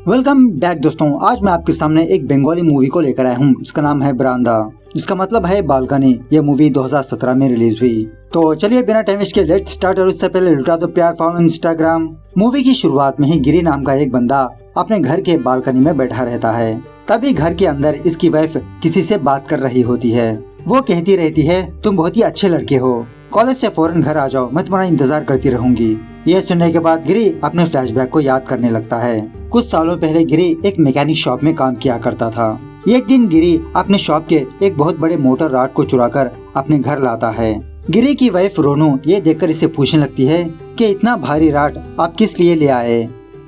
Welcome back दोस्तों। आज मैं आपके सामने एक बंगाली मूवी को लेकर आया हूँ जिसका नाम है बरामदा, जिसका मतलब है बालकनी। ये मूवी 2017 में रिलीज हुई। तो चलिए बिना टाइम वेस्ट के लेट्स स्टार्ट। और उससे पहले लुटा दो प्यार फॉलो इंस्टाग्राम। मूवी की शुरुआत में ही गिरी नाम का एक बंदा अपने घर के बालकनी में बैठा रहता है। तभी घर के अंदर इसकी वाइफ किसी से बात कर रही होती है। वो कहती रहती है, तुम बहुत ही अच्छे लड़के हो, कॉलेज से फौरन घर आ जाओ, मैं तुम्हारा इंतजार करती रहूंगी। ये सुनने के बाद गिरी अपने फ्लैशबैक को याद करने लगता है। कुछ सालों पहले गिरी एक मैकेनिक शॉप में काम किया करता था। एक दिन गिरी अपने शॉप के एक बहुत बड़े मोटर रॉड को चुराकर अपने घर लाता है। गिरी की वाइफ रोनू ये देखकर इसे पूछने लगती है कि इतना भारी रॉड आप किस लिए ले आए।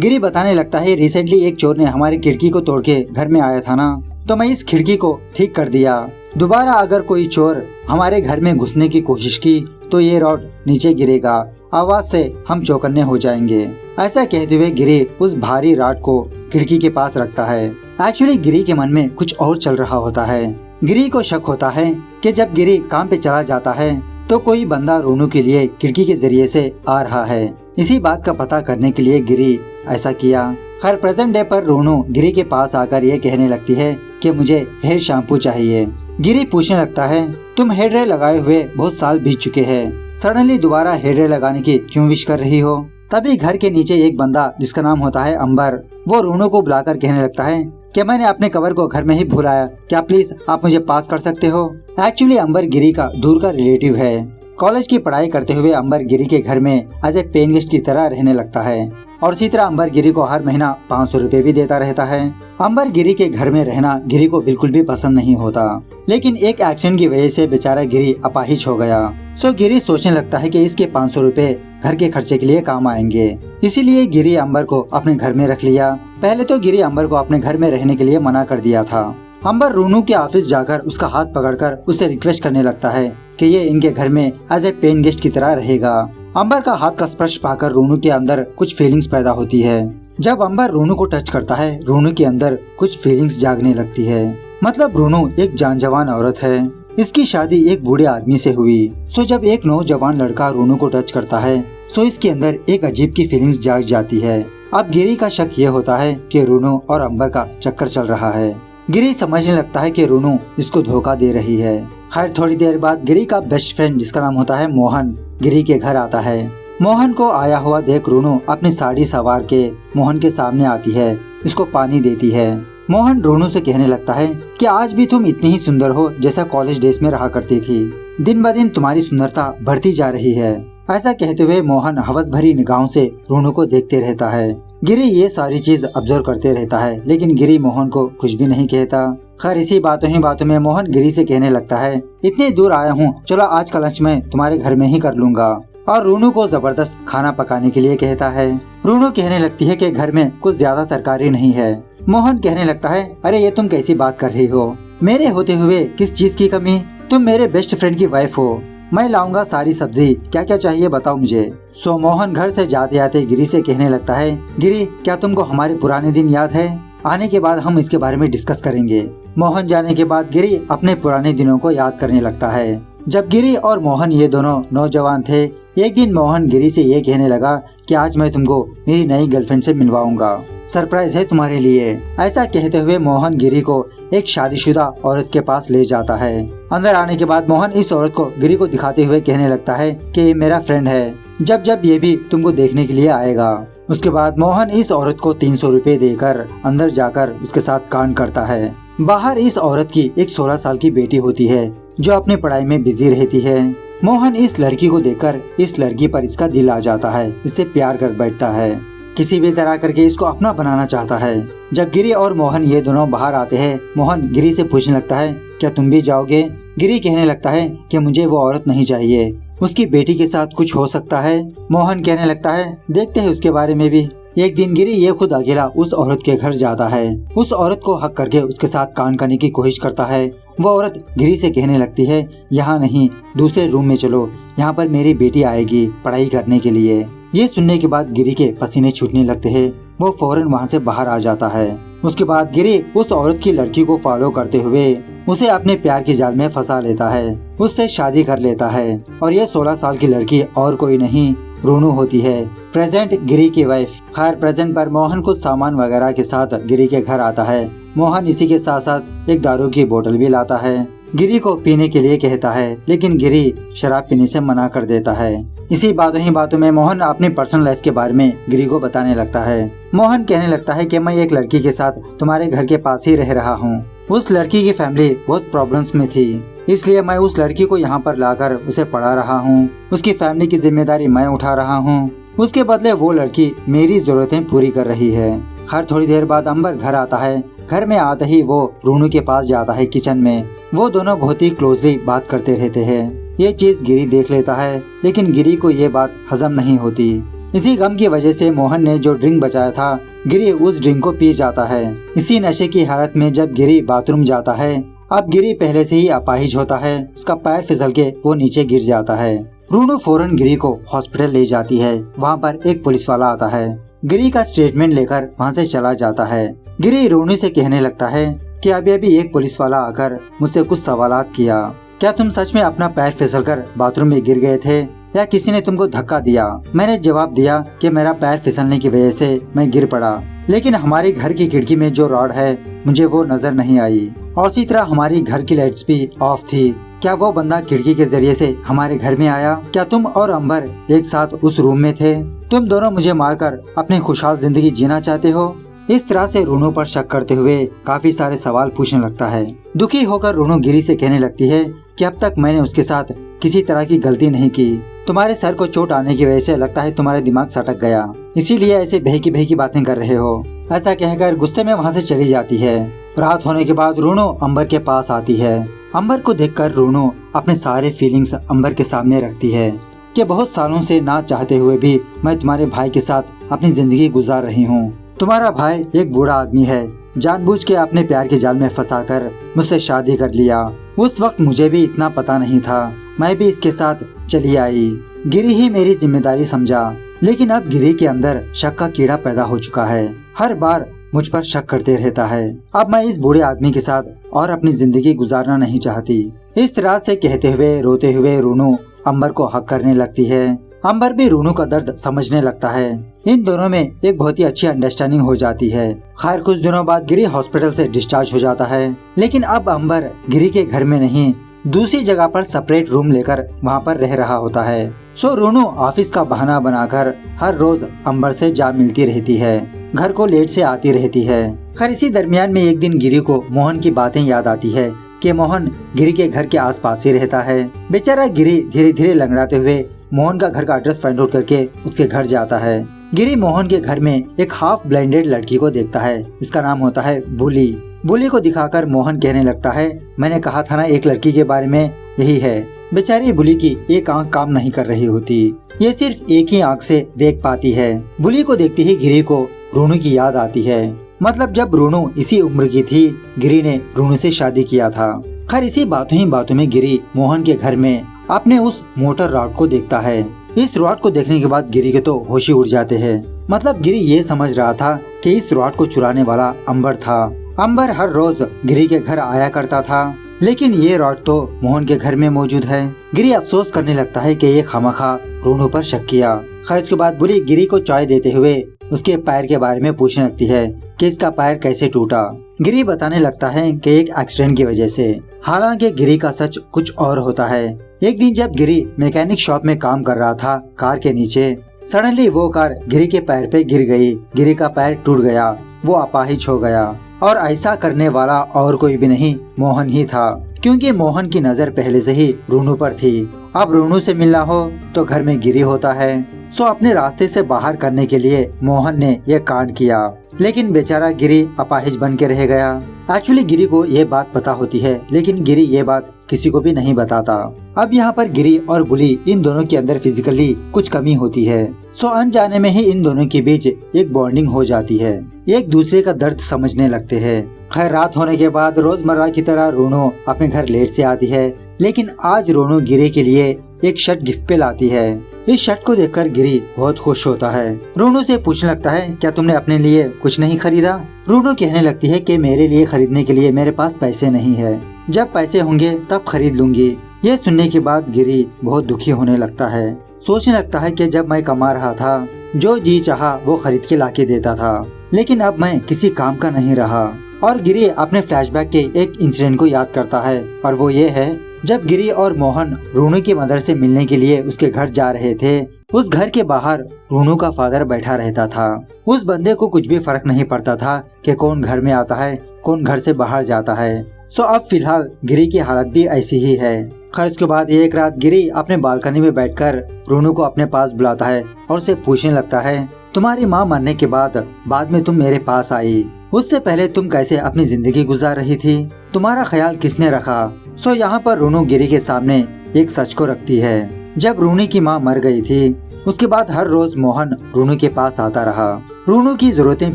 गिरी बताने लगता है, रिसेंटली एक चोर ने हमारी खिड़की को तोड़ के घर में आया था ना, तो मैं इस खिड़की को ठीक कर दिया। दोबारा अगर कोई चोर हमारे घर में घुसने की कोशिश की तो ये रॉड नीचे गिरेगा, आवाज से हम चौकन्ने हो जाएंगे। ऐसा कहते हुए गिरी उस भारी रॉड को खिड़की के पास रखता है। एक्चुअली गिरी के मन में कुछ और चल रहा होता है। गिरी को शक होता है कि जब गिरी काम पे चला जाता है तो कोई बंदा रोनू के लिए खिड़की के जरिए से आ रहा है। इसी बात का पता करने के लिए गिरी ऐसा किया। खैर प्रेजेंट डे पर रोनू गिरी के पास आकर ये कहने लगती है कि मुझे हेयर शैम्पू चाहिए। गिरी पूछने लगता है, तुम हेयर ड्राई लगाए हुए बहुत साल बीत चुके हैं, सडनली दोबारा हेयर ड्राई लगाने की क्यों विश कर रही हो। तभी घर के नीचे एक बंदा जिसका नाम होता है अंबर, वो रोनू को बुलाकर कहने लगता है कि मैंने अपने कवर को घर में ही भुलाया, क्या प्लीज आप मुझे पास कर सकते हो। एक्चुअली अंबर गिरी का दूर का रिलेटिव है। कॉलेज की पढ़ाई करते हुए अंबर गिरी के घर में एज ए पेइंग गेस्ट की तरह रहने लगता है और इसी तरह अंबर गिरी को हर महीना 500 रुपए भी देता रहता है। अंबर गिरी के घर में रहना गिरी को बिल्कुल भी पसंद नहीं होता, लेकिन एक एक्सीडेंट की वजह से बेचारा गिरी अपाहिज हो गया। सो गिरी सोचने लगता है कि इसके 500 रुपए घर के खर्चे के लिए काम आएंगे। इसीलिए गिरी अंबर को अपने घर में रख लिया। पहले तो गिरी अंबर को अपने घर में रहने के लिए मना कर दिया था। अंबर रोनू के ऑफिस जाकर उसका हाथ पकड़कर उससे रिक्वेस्ट करने लगता है कि ये इनके घर में एज ए पेइंग गेस्ट की तरह रहेगा। अंबर का हाथ का स्पर्श पाकर रोनू के अंदर कुछ फीलिंग्स पैदा होती है। जब अंबर रोनू को टच करता है, रोनू के अंदर कुछ फीलिंग्स जागने लगती है। मतलब रोनू एक जानजवान औरत है। इसकी शादी एक बूढ़े आदमी से हुई। सो जब एक नौजवान लड़का रोनू को टच करता है, सो इसके अंदर एक अजीब की फीलिंग्स जाग जाती है। अब गिरी का शक ये होता है कि रोनू और अंबर का चक्कर चल रहा है। गिरी समझने लगता है कि रोनू इसको धोखा दे रही है। खैर थोड़ी देर बाद गिरी का बेस्ट फ्रेंड जिसका नाम होता है मोहन गिरी के घर आता है। मोहन को आया हुआ देख रोनू अपनी साड़ी सवार के मोहन के सामने आती है, इसको पानी देती है। मोहन रोनू से कहने लगता है कि आज भी तुम इतनी ही सुंदर हो जैसा कॉलेज डेज में रहा करती थी, दिन ब दिन तुम्हारी सुंदरता बढ़ती जा रही है। ऐसा कहते हुए मोहन हवस भरी निगाहों से रोनू को देखते रहता है। गिरी ये सारी चीज ऑब्जर्व करते रहता है, लेकिन गिरी मोहन को कुछ भी नहीं कहता। खैर इसी बातों ही बातों में मोहन गिरी से कहने लगता है, इतने दूर आया हूँ, चलो आज का लंच मैं तुम्हारे घर में ही कर लूंगा। और रोनू को जबरदस्त खाना पकाने के लिए कहता है। रोनू कहने लगती है कि घर में कुछ ज्यादा तरकारी नहीं है। मोहन कहने लगता है, अरे ये तुम कैसी बात कर रही हो, मेरे होते हुए किस चीज की कमी, तुम मेरे बेस्ट फ्रेंड की वाइफ हो, मैं लाऊंगा सारी सब्जी, क्या क्या चाहिए बताओ मुझे। सो मोहन घर से जाते जाते गिरी से कहने लगता है, गिरी क्या तुमको हमारे पुराने दिन याद है, आने के बाद हम इसके बारे में डिस्कस करेंगे। मोहन जाने के बाद गिरी अपने पुराने दिनों को याद करने लगता है। जब गिरी और मोहन ये दोनों नौजवान थे, एक दिन मोहन गिरी से ये कहने लगा कि आज मैं तुमको मेरी नई गर्लफ्रेंड से मिलवाऊंगा, सरप्राइज है तुम्हारे लिए। ऐसा कहते हुए मोहन गिरी को एक शादीशुदा औरत के पास ले जाता है। अंदर आने के बाद मोहन इस औरत को गिरी को दिखाते हुए कहने लगता है कि ये मेरा फ्रेंड है, जब जब ये भी तुमको देखने के लिए आएगा। उसके बाद मोहन इस औरत को 300 रुपए देकर अंदर जाकर उसके साथ कांड करता है। बाहर इस औरत की एक 16 साल की बेटी होती है जो अपनी पढ़ाई में बिजी रहती है। मोहन इस लड़की को देखकर इस लड़की पर इसका दिल आ जाता है, इससे प्यार कर बैठता है, किसी भी तरह करके इसको अपना बनाना चाहता है। जब गिरी और मोहन ये दोनों बाहर आते हैं, मोहन गिरी से पूछने लगता है, क्या तुम भी जाओगे। गिरी कहने लगता है कि मुझे वो औरत नहीं चाहिए, उसकी बेटी के साथ कुछ हो सकता है। मोहन कहने लगता है, देखते हैं उसके बारे में भी। एक दिन गिरी ये खुद अकेला उस औरत के घर जाता है। उस औरत को हक करके उसके साथ कांड करने की कोशिश करता है। वो औरत गिरी से कहने लगती है, यहाँ नहीं, दूसरे रूम में चलो, यहाँ पर मेरी बेटी आएगी पढ़ाई करने के लिए। ये सुनने के बाद गिरी के पसीने छूटने लगते हैं। वो फौरन वहाँ से बाहर आ जाता है। उसके बाद गिरी उस औरत की लड़की को फॉलो करते हुए उसे अपने प्यार की जाल में फंसा लेता है, उससे शादी कर लेता है। और ये 16 साल की लड़की और कोई नहीं रोनू होती है, प्रेजेंट गिरी की वाइफ। खैर प्रेजेंट पर मोहन कुछ सामान वगैरह के साथ गिरी के घर आता है। मोहन इसी के साथ साथ एक दारू की बोतल भी लाता है। गिरी को पीने के लिए कहता है, लेकिन गिरी शराब पीने से मना कर देता है। इसी बातों ही बातों में मोहन अपनी पर्सनल लाइफ के बारे में गिरी को बताने लगता है। मोहन कहने लगता है कि मैं एक लड़की के साथ तुम्हारे घर के पास ही रह रहा हूँ। उस लड़की की फैमिली बहुत प्रॉब्लम्स में थी, इसलिए मैं उस लड़की को यहाँ पर लाकर उसे पढ़ा रहा हूँ। उसकी फैमिली की जिम्मेदारी मैं उठा रहा हूँ, उसके बदले वो लड़की मेरी जरूरतें पूरी कर रही है। हर थोड़ी देर बाद अंबर घर आता है। घर में आते ही वो रोनू के पास जाता है किचन में। वो दोनों बहुत ही क्लोजली बात करते रहते हैं। ये चीज गिरी देख लेता है, लेकिन गिरी को ये बात हजम नहीं होती। इसी गम की वजह से मोहन ने जो ड्रिंक बचाया था, गिरी उस ड्रिंक को पी जाता है। इसी नशे की हालत में जब गिरी बाथरूम जाता है, अब गिरी पहले से ही अपाहिज होता है। उसका पैर फिसल के वो नीचे गिर जाता है। रोनू फौरन गिरी को हॉस्पिटल ले जाती है। वहाँ पर एक पुलिस वाला आता है। गिरी का स्टेटमेंट लेकर वहाँ से चला जाता है। गिरी रोनू से कहने लगता है कि अभी अभी एक पुलिस वाला आकर मुझसे कुछ सवालात किया। क्या तुम सच में अपना पैर फिसलकर बाथरूम में गिर गए थे या किसी ने तुमको धक्का दिया? मैंने जवाब दिया कि मेरा पैर फिसलने की वजह से मैं गिर पड़ा, लेकिन हमारे घर की खिड़की में जो रॉड है मुझे वो नजर नहीं आई, और इसी तरह हमारी घर की लाइट्स भी ऑफ थी। क्या वो बंदा खिड़की के जरिए से हमारे घर में आया? क्या तुम और अंबर एक साथ उस रूम में थे? तुम दोनों मुझे मारकर अपनी खुशहाल जिंदगी जीना चाहते हो? इस तरह से रोनू पर शक करते हुए काफी सारे सवाल पूछने लगता है। दुखी होकर रोनू गिरी से कहने लगती है कि अब तक मैंने उसके साथ किसी तरह की गलती नहीं की। तुम्हारे सर को चोट आने की वजह से लगता है तुम्हारा दिमाग सटक गया, इसीलिए ऐसे बहकी बातें कर रहे हो। ऐसा कहकर गुस्से में वहाँ से चली जाती है। रात होने के बाद रोनू अंबर के पास आती है। अंबर को देखकर रोनू अपने सारे फीलिंग्स अंबर के सामने रखती है कि बहुत सालों से ना चाहते हुए भी मैं तुम्हारे भाई के साथ अपनी जिंदगी गुजार रही हूँ। तुम्हारा भाई एक बूढ़ा आदमी है, जानबूझ के अपने प्यार के जाल में फंसाकर मुझसे शादी कर लिया। उस वक्त मुझे भी इतना पता नहीं था, मैं भी इसके साथ चली आई। गिरी ही मेरी जिम्मेदारी समझा, लेकिन अब गिरी के अंदर शक का कीड़ा पैदा हो चुका है। हर बार मुझ पर शक करते रहता है। अब मैं इस बूढ़े आदमी के साथ और अपनी जिंदगी गुजारना नहीं चाहती। इस तरह से कहते हुए रोते हुए रोनू अंबर को हक करने लगती है। अंबर भी रोनू का दर्द समझने लगता है। इन दोनों में एक बहुत ही अच्छी अंडरस्टैंडिंग हो जाती है। खैर कुछ दिनों बाद गिरी हॉस्पिटल से डिस्चार्ज हो जाता है, लेकिन अब अंबर गिरी के घर में नहीं, दूसरी जगह पर सेपरेट रूम लेकर वहाँ पर रह रहा होता है। सो रोनू ऑफिस का बहाना बनाकर हर रोज अंबर से जा मिलती रहती है, घर को लेट से आती रहती है। खैर इसी दरमियान में एक दिन गिरी को मोहन की बातें याद आती है कि मोहन गिरी के घर के आसपास ही रहता है। बेचारा गिरी धीरे धीरे लंगड़ाते हुए मोहन का घर का एड्रेस फाइंड आउट करके उसके घर जाता है। गिरी मोहन के घर में एक हाफ ब्लाइंडेड लड़की को देखता है। इसका नाम होता है बुली। बुली को दिखाकर मोहन कहने लगता है, मैंने कहा था ना एक लड़की के बारे में, यही है। बेचारी बुली की एक आंख काम नहीं कर रही होती, ये सिर्फ एक ही आंख से देख पाती है। बुली को देखते ही गिरी को रोनू की याद आती है। मतलब जब रोनू इसी उम्र की थी, गिरी ने रोनू से शादी किया था। खैर इसी बातों ही बातों में गिरी मोहन के घर में अपने उस मोटर रॉड को देखता है। इस रॉड को देखने के बाद गिरी के तो होश ही उड़ जाते हैं। मतलब गिरी ये समझ रहा था कि इस रॉड को चुराने वाला अंबर था। अंबर हर रोज गिरी के घर आया करता था, लेकिन ये रॉड तो मोहन के घर में मौजूद है। गिरी अफसोस करने लगता है कि ये खामखा रोनू पर शक किया। खैर इसके बाद बुली गिरी को चाय देते हुए उसके पैर के बारे में पूछने लगती है कि इसका पैर कैसे टूटा। गिरी बताने लगता है कि एक एक्सीडेंट की वजह से। हालांकि गिरी का सच कुछ और होता है। एक दिन जब गिरी मैकेनिक शॉप में काम कर रहा था कार के नीचे, सडनली वो कार गिरी के पैर पे गिर गई। गिरी का पैर टूट गया, वो अपाहिज हो गया। और ऐसा करने वाला और कोई भी नहीं, मोहन ही था, क्योंकि मोहन की नजर पहले से ही रोनू पर थी। अब रोनू से मिलना हो तो घर में गिरी होता है। सो अपने रास्ते से बाहर करने के लिए मोहन ने यह कांड किया, लेकिन बेचारा गिरी अपाहिज बन के रह गया। एक्चुअली गिरी को ये बात पता होती है, लेकिन गिरी ये बात किसी को भी नहीं बताता। अब यहाँ पर गिरी और बुली इन दोनों के अंदर फिजिकली कुछ कमी होती है। सो अनजाने में ही इन दोनों के बीच एक बॉन्डिंग हो जाती है, एक दूसरे का दर्द समझने लगते हैं। खैर रात होने के बाद रोजमर्रा की तरह रोनू अपने घर लेट से आती है, लेकिन आज रोनू गिरी के लिए एक शर्ट गिफ्ट पे लाती है। इस शर्ट को देखकर गिरी बहुत खुश होता है। रोनू से पूछने लगता है, क्या तुमने अपने लिए कुछ नहीं खरीदा? रोनू कहने लगती है कि मेरे लिए खरीदने के लिए मेरे पास पैसे नहीं है, जब पैसे होंगे तब खरीद लूंगी। ये सुनने के बाद गिरी बहुत दुखी होने लगता है। सोचने लगता है कि जब मैं कमा रहा था, जो जी चाहा वो खरीद के लाके देता था, लेकिन अब मैं किसी काम का नहीं रहा। और गिरी अपने फ्लैशबैक के एक इंसिडेंट को याद करता है, और वो ये है जब गिरी और मोहन रूनू की मदर से मिलने के लिए उसके घर जा रहे थे। उस घर के बाहर रूनू का फादर बैठा रहता था। उस बंदे को कुछ भी फर्क नहीं पड़ता था कि कौन घर में आता है, कौन घर से बाहर जाता है। सो अब फिलहाल गिरी की हालत भी ऐसी ही है। खैर उसके बाद एक रात गिरी अपने बालकनी में बैठकर रूनू को अपने पास बुलाता है और उसे पूछने लगता है, तुम्हारी माँ मरने के बाद में तुम मेरे पास आई, उससे पहले तुम कैसे अपनी जिंदगी गुजार रही थी, तुम्हारा ख्याल किसने रखा। सो यहाँ पर रूनू गिरी के सामने एक सच को रखती है। जब रूनी की माँ मर गई थी, उसके बाद हर रोज मोहन रूनू के पास आता रहा, रूनू की जरूरतें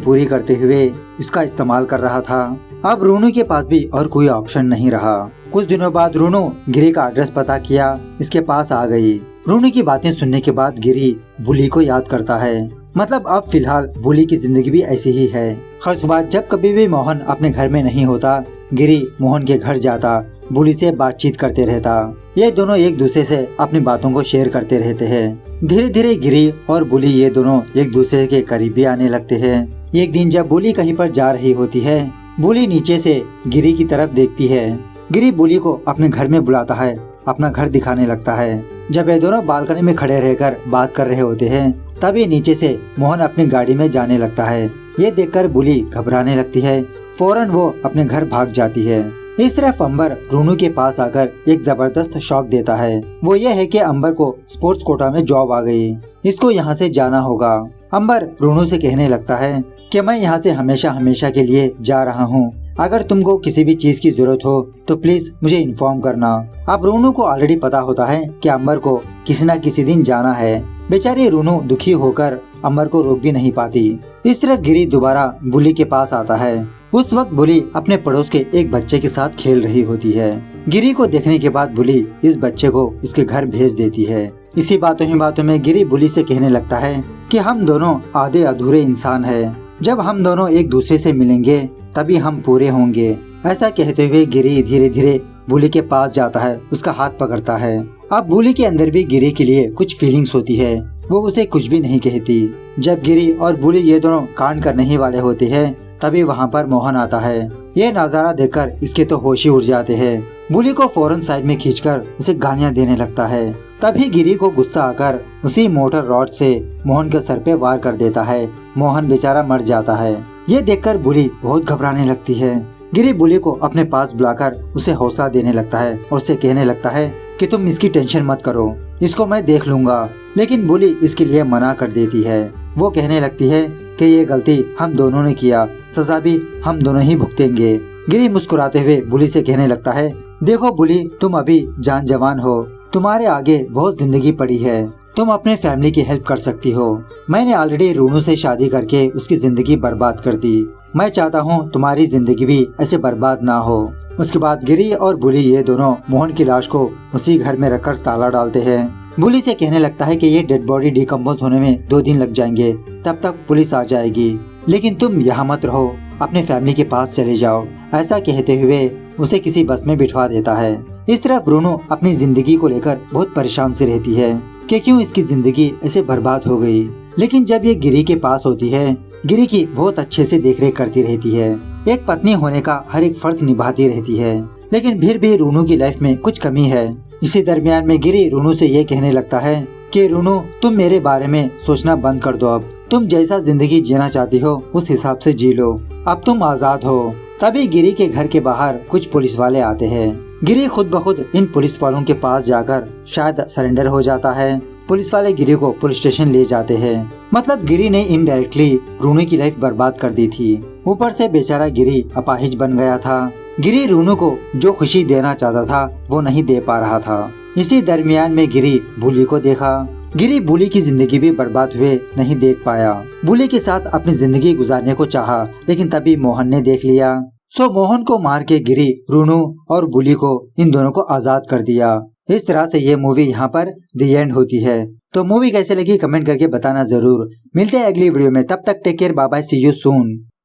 पूरी करते हुए इसका इस्तेमाल कर रहा था। अब रूनू के पास भी और कोई ऑप्शन नहीं रहा। कुछ दिनों बाद रूनू गिरी का एड्रेस पता किया, इसके पास आ गई। रूनू की बातें सुनने के बाद गिरी बुली को याद करता है। मतलब अब फिलहाल बुली की जिंदगी भी ऐसी ही है। हर सुबह जब कभी भी मोहन अपने घर में नहीं होता, गिरी मोहन के घर जाता, बुली से बातचीत करते रहता। ये दोनों एक दूसरे से अपनी बातों को शेयर करते रहते हैं। धीरे धीरे गिरी और बुली ये दोनों एक दूसरे के करीब भी आने लगते हैं। एक दिन जब बुली कहीं पर जा रही होती है, बुली नीचे से गिरी की तरफ देखती है। गिरी बुली को अपने घर में बुलाता है, अपना घर दिखाने लगता है। जब ये दोनों बालकनी में खड़े रहकर बात कर रहे होते हैं, तभी नीचे से मोहन अपनी गाड़ी में जाने लगता है। ये देखकर बुली घबराने लगती है, फौरन वो अपने घर भाग जाती है। इस तरफ अंबर रूनू के पास आकर एक जबरदस्त शॉक देता है। वो ये है कि अंबर को स्पोर्ट्स कोटा में जॉब आ गई, इसको यहाँ से जाना होगा। अंबर रूनू से कहने लगता है कि मैं यहाँ से हमेशा हमेशा के लिए जा रहा हूँ, अगर तुमको किसी भी चीज की जरूरत हो तो प्लीज मुझे इन्फॉर्म करना। अब रूनू को ऑलरेडी पता होता है कि अंबर को किसी न किसी दिन जाना है। बेचारी रूनू दुखी होकर अंबर को रोक भी नहीं पाती। इस तरफ गिरी दोबारा बुली के पास आता है। उस वक्त बुली अपने पड़ोस के एक बच्चे के साथ खेल रही होती है। गिरी को देखने के बाद बुली इस बच्चे को उसके घर भेज देती है। इसी बातों ही बातों में गिरी बुली से कहने लगता है कि हम दोनों आधे अधूरे इंसान हैं। जब हम दोनों एक दूसरे से मिलेंगे तभी हम पूरे होंगे। ऐसा कहते हुए गिरी धीरे धीरे बुली के पास जाता है, उसका हाथ पकड़ता है। अब बुली के अंदर भी गिरी के लिए कुछ फीलिंग्स होती है, वो उसे कुछ भी नहीं कहती। जब गिरी और बुली ये दोनों कांड करने ही वाले होते हैं, तभी वहाँ पर मोहन आता है। ये नजारा देखकर इसके तो होश ही उड़ जाते हैं। बुली को फौरन साइड में खींचकर उसे गालियाँ देने लगता है। तभी गिरी को गुस्सा आकर उसी मोटर रॉड से मोहन के सर पे वार कर देता है। मोहन बेचारा मर जाता है। ये देखकर बुली बहुत घबराने लगती है। गिरी बुली को अपने पास बुलाकर उसे हौसला देने लगता है और उसे कहने लगता है कि तुम इसकी टेंशन मत करो, इसको मैं देख लूंगा। लेकिन बुली इसके लिए मना कर देती है। वो कहने लगती है कि ये गलती हम दोनों ने किया, सजा भी हम दोनों ही भुगतेंगे। गिरी मुस्कुराते हुए बुली से कहने लगता है, देखो बुली, तुम अभी जान जवान हो, तुम्हारे आगे बहुत जिंदगी पड़ी है, तुम अपने फैमिली की हेल्प कर सकती हो। मैंने ऑलरेडी रूनू से शादी करके उसकी जिंदगी बर्बाद कर दी। मैं चाहता हूँ तुम्हारी जिंदगी भी ऐसे बर्बाद ना हो। उसके बाद गिरी और बुली ये दोनों मोहन की लाश को उसी घर में रखकर ताला डालते हैं। बुली से कहने लगता है कि ये डेड बॉडी डिकम्पोज होने में 2 दिन लग जाएंगे, तब तक पुलिस आ जाएगी, लेकिन तुम यहाँ मत रहो, अपने फैमिली के पास चले जाओ। ऐसा कहते हुए उसे किसी बस में बिठवा देता है। इस तरफ रूनू अपनी जिंदगी को लेकर बहुत परेशान सी रहती है कि क्यों इसकी जिंदगी ऐसे बर्बाद हो गई। लेकिन जब ये गिरी के पास होती है, गिरी की बहुत अच्छे से देखरेख करती रहती है। एक पत्नी होने का हर एक फर्ज निभाती रहती है, लेकिन फिर भी रूनू की लाइफ में कुछ कमी है। इसी दरमियान में गिरी रूनू से ये कहने लगता है कि रूनू, तुम मेरे बारे में सोचना बंद कर दो। अब तुम जैसा जिंदगी जीना चाहती हो उस हिसाब से जी लो, अब तुम आजाद हो। तभी गिरी के घर के बाहर कुछ पुलिस वाले आते हैं। गिरी खुद ब खुद इन पुलिस वालों के पास जाकर शायद सरेंडर हो जाता है। पुलिस वाले गिरी को पुलिस स्टेशन ले जाते हैं। मतलब गिरी ने इनडायरेक्टली रूनू की लाइफ बर्बाद कर दी थी। ऊपर से बेचारा गिरी अपाहिज बन गया था। गिरी रूनू को जो खुशी देना चाहता था वो नहीं दे पा रहा था। इसी दरमियान में गिरी बुली को देखा। गिरी बुली की जिंदगी भी बर्बाद हुए नहीं देख पाया। बुली के साथ अपनी जिंदगी गुजारने को चाहा, लेकिन तभी मोहन ने देख लिया। सो मोहन को मार के गिरी रूनू और बुली को इन दोनों को आजाद कर दिया। इस तरह से ये मूवी यहाँ पर दी एंड होती है। तो मूवी कैसे लगी कमेंट करके बताना जरूर। मिलते हैं अगली वीडियो में, तब तक take care, bye bye, see you soon.